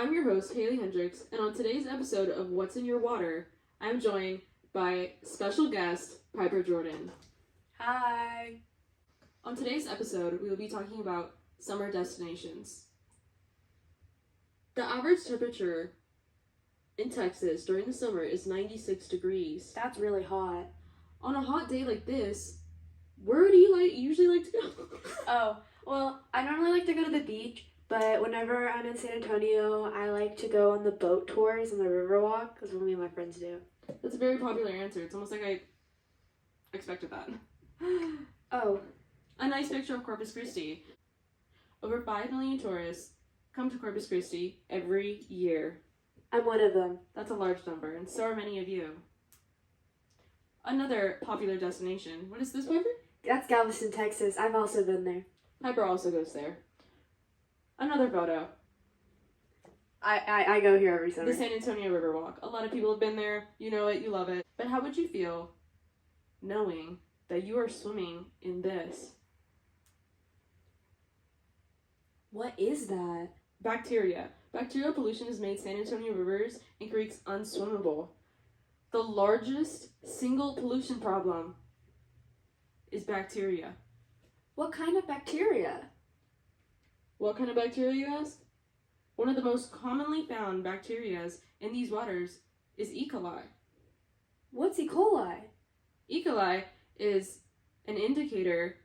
I'm your host, Haley Hendricks, and on today's episode of What's in Your Water, I'm joined by special guest, Piper Jordan. Hi! On today's episode, we will be talking about summer destinations. The average temperature in Texas during the summer is 96 degrees. That's really hot. On a hot day like this, where do you usually like to go? Oh, well, I normally like to go to the beach, but whenever I'm in San Antonio, I like to go on the boat tours and the river walk, because me and my friends do. That's a very popular answer. It's almost like I expected that. Oh. A nice picture of Corpus Christi. Over 5 million tourists come to Corpus Christi every year. I'm one of them. That's a large number, and so are many of you. Another popular destination. What is this, Piper? That's Galveston, Texas. I've also been there. Piper also goes there. Another photo. I go here every summer. The San Antonio Riverwalk. A lot of people have been there. You know it, you love it. But how would you feel knowing that you are swimming in this? What is that? Bacteria. Bacterial pollution has made San Antonio rivers and creeks unswimmable. The largest single pollution problem is bacteria. What kind of bacteria? What kind of bacteria, you ask? One of the most commonly found bacteria in these waters is E. coli. What's E. coli? E. coli is an indicator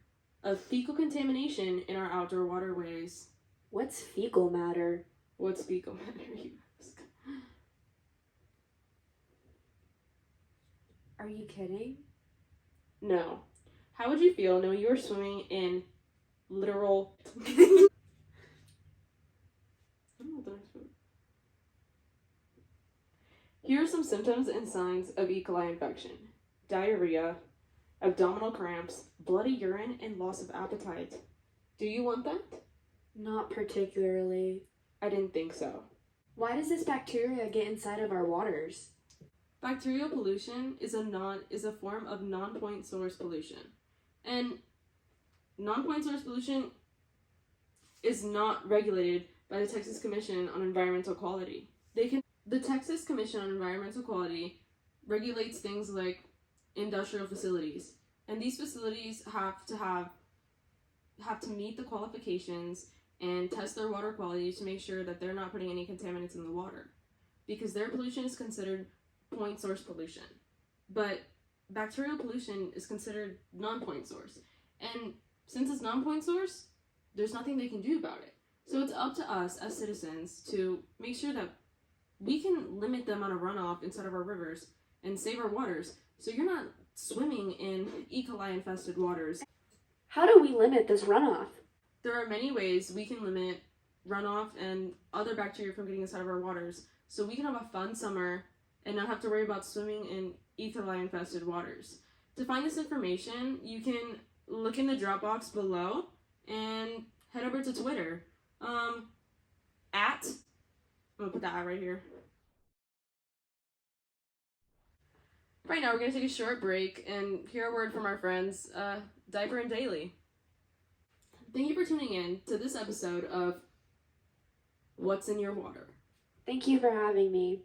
of fecal contamination in our outdoor waterways. What's fecal matter? What's fecal matter, you ask? Are you kidding? No. How would you feel knowing you were swimming in literal... Here are some symptoms and signs of E. coli infection. Diarrhea, abdominal cramps, bloody urine, and loss of appetite. Do you want that? Not particularly. I didn't think so. Why does this bacteria get inside of our waters? Bacterial pollution is a form of non-point source pollution. And non-point source pollution is not regulated by the Texas Commission on Environmental Quality. The Texas Commission on Environmental Quality regulates things like industrial facilities, and these facilities have to meet the qualifications and test their water quality to make sure that they're not putting any contaminants in the water, because their pollution is considered point source pollution, but bacterial pollution is considered non-point source, and since it's non-point source, there's nothing they can do about it. So it's up to us as citizens to make sure that we can limit the amount of runoff inside of our rivers and save our waters, so you're not swimming in E. coli infested waters. How do we limit this runoff? There are many ways we can limit runoff and other bacteria from getting inside of our waters, so we can have a fun summer and not have to worry about swimming in E. coli infested waters. To find this information, you can look in the drop box below and head over to Twitter. I'm gonna put that right here. Right now, we're gonna take a short break and hear a word from our friends, Diaper and Daily. Thank you for tuning in to this episode of What's in Your Water. Thank you for having me.